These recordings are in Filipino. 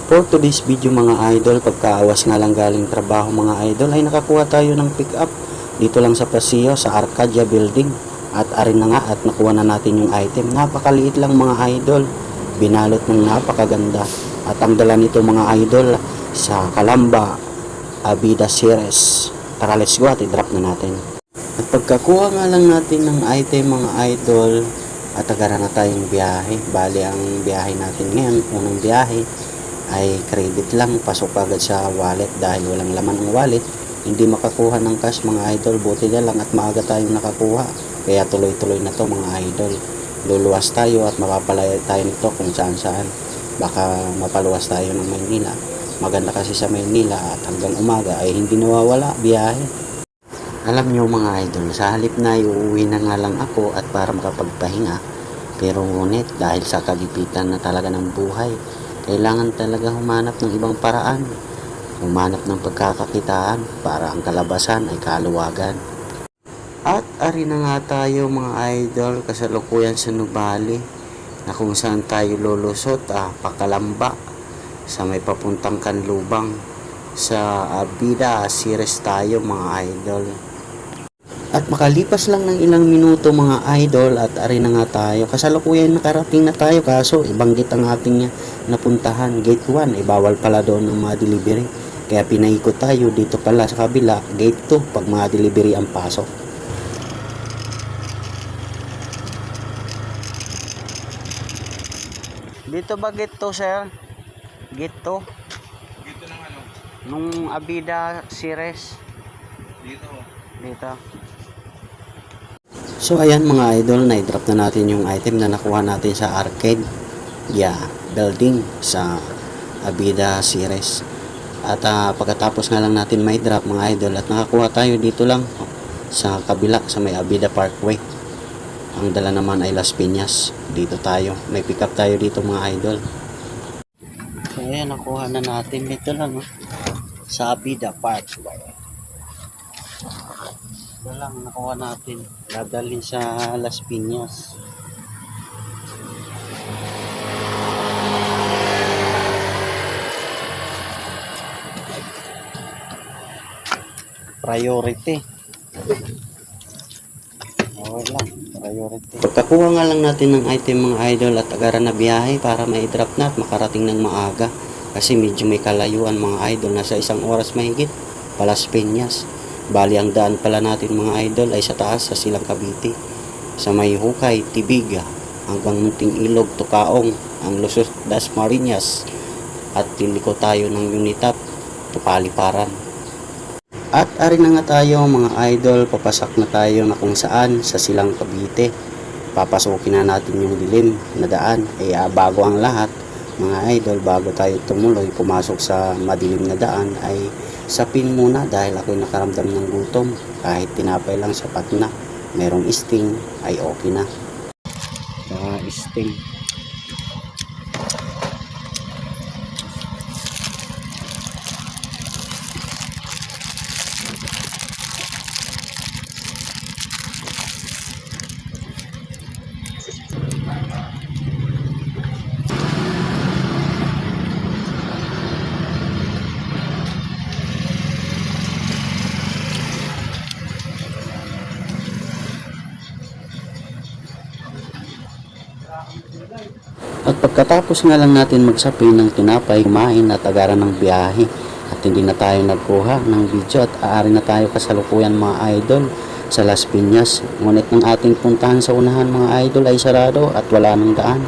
For today's video mga idol, pagkaawas nga lang galing trabaho mga idol, ay nakakuha tayo ng pick up dito lang sa Paseo sa Arcadia Building. At arin na nga at nakuha na natin yung item. Napakaliit lang mga idol, binalot ng napakaganda. At ang dala nito mga idol sa Calamba Abida Series. Tara, let's go at i-drop na natin. At pagkakuha nga lang natin ng item mga idol, at agara na tayong biyahe. Bali ang biyahe natin ngayon, unang biyahe ay credit lang, pasok agad sa wallet dahil walang laman ang wallet, hindi makakuha ng cash mga idol. Buti na lang at maaga tayong nakakuha, kaya tuloy-tuloy na to mga idol. Luluwas tayo at mapapalaya tayo nito kung saan-saan. Baka mapaluwas tayo ng Maynila, maganda kasi sa Maynila at hanggang umaga ay hindi nawawala biyahe. Alam nyo mga idol, sa halip na uuwi na nga lang ako at para makapagpahinga, pero ngunit dahil sa kagipitan na talaga ng buhay, kailangan talaga humanap ng ibang paraan, humanap ng pagkakakitaan para ang kalabasan ay kaluwagan. At ari na nga tayo mga idol, kasalukuyan sa Nubali na kung saan tayo lulusot, Pakalamba sa may papuntang Kanlubang sa Abida Series tayo mga idol. At makalipas lang ng ilang minuto mga idol at ari na nga tayo, kasalukuyan nakarating na tayo, kaso ibang gate ang ating napuntahan. Gate 1 ay bawal pala doon ang mga delivery, kaya pinaikot tayo dito pala sa kabila, gate 2 pag mga delivery ang pasok. Dito ba gate 2 sir? Gate 2? Dito ng ano? Nung Abida Series? Dito. So ayan mga idol, na-drop na natin yung item na nakuha natin sa arcade building sa Abida Series. At pagkatapos nga lang natin may drop mga idol, at nakakuha tayo dito lang sa kabila sa may Abida Parkway. Ang dala naman ay Las Piñas. Dito tayo, may pick up tayo dito mga idol. So ayan, nakuha na natin dito lang sa Abida Parkway. Ito lang nakuha natin, dadalhin sa Las Piñas. Priority. Okay lang, priority. Pagkakuha nga lang natin ng item mga idol at agara na biyahe para mai-drop na at makarating ng maaga. Kasi medyo may kalayuan mga idol, nasa 1 oras mahigit pa Las Piñas. Bali ang daan pala natin mga idol ay sa taas sa Silang Cavite, sa may Hukay, Tibiga hanggang Munting Ilog, Tukaong, ang Lusos, Dasmariñas at liliko tayo ng Unitap, Tupaliparan. At ari na nga tayo mga idol, papasak na tayo na kung saan sa Silang Cavite. Papasukin na natin yung dilim na daan. Bago ang lahat mga idol, bago tayo tumuloy pumasok sa madilim na daan ay sapin muna dahil ako'y nakaramdam ng gutom. Kahit tinapay lang sapat na, merong sting ay okay na. Sting. At pagkatapos nga lang natin magsapi ng tinapay, kumain at agaran ng biyahe. At hindi na tayo nagkuha ng video at aari na tayo kasalukuyan mga idol sa Las Piñas. Ngunit ng ating puntahan sa unahan mga idol ay sarado at wala nang daan.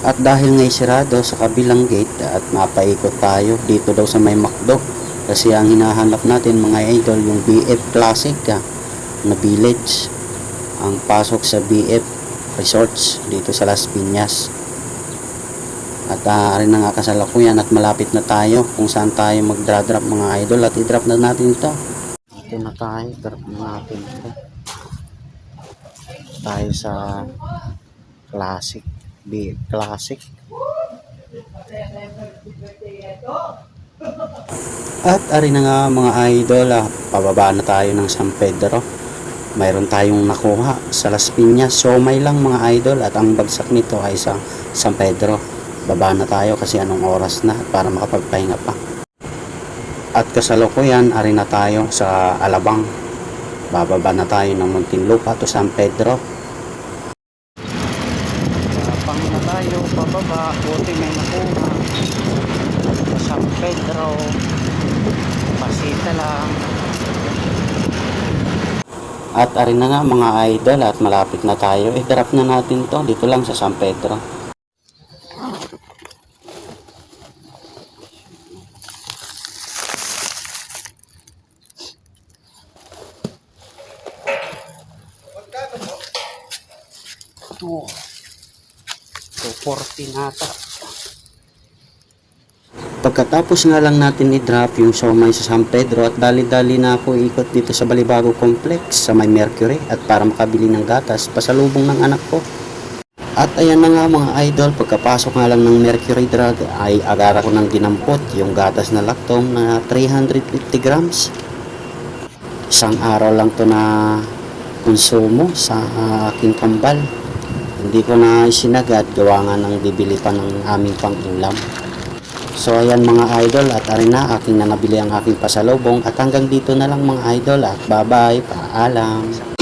At dahil nga'y sarado sa kabilang gate at mapaikot tayo dito daw sa may McDo. Kasi ang hinahanap natin mga idol yung BF Classic na village. Ang pasok sa BF Resorts dito sa Las Piñas. At rin na nga kasalukuyan at malapit na tayo kung saan tayo magdra-drop mga idol, at i-drop na natin ito. Ito na tayo, drop na natin ito. Tayo sa Classic, Classic. At rin na nga mga idol, pababa na tayo ng San Pedro. Mayroon tayong nakuha sa Las Piñas. So may lang mga idol, at ang bagsak nito ay sa San Pedro. baba na tayo kasi anong oras na para makapagpahinga pa. At kasalukuyan, ari na tayo sa Alabang. Bababa na tayo ng Muntinlupa to San Pedro. Alabang na tayo, pababa. Buti may nakuha. San Pedro. Pasita lang. At ari na nga mga idol at malapit na tayo. I-drop na natin to dito lang sa San Pedro. Oh, 240 nata. Pagkatapos nga lang natin i-drop yung siomai sa San Pedro at dali-dali na ako ikot dito sa Balibago Complex sa may Mercury at para makabili ng gatas pasalubong ng anak ko. At ayan na nga mga idol, pagkapasok nga lang ng Mercury Drug ay agara ko ng dinampot yung gatas na laktong na 350 grams. Isang araw lang to na konsumo sa aking kambal. Hindi ko na sinagad gawa nga ng bibili pa ng aming pang-ulam. So ayan mga idol at ari na aking na nabili ang aking pasalubong at hanggang dito na lang mga idol at bye bye, paalam.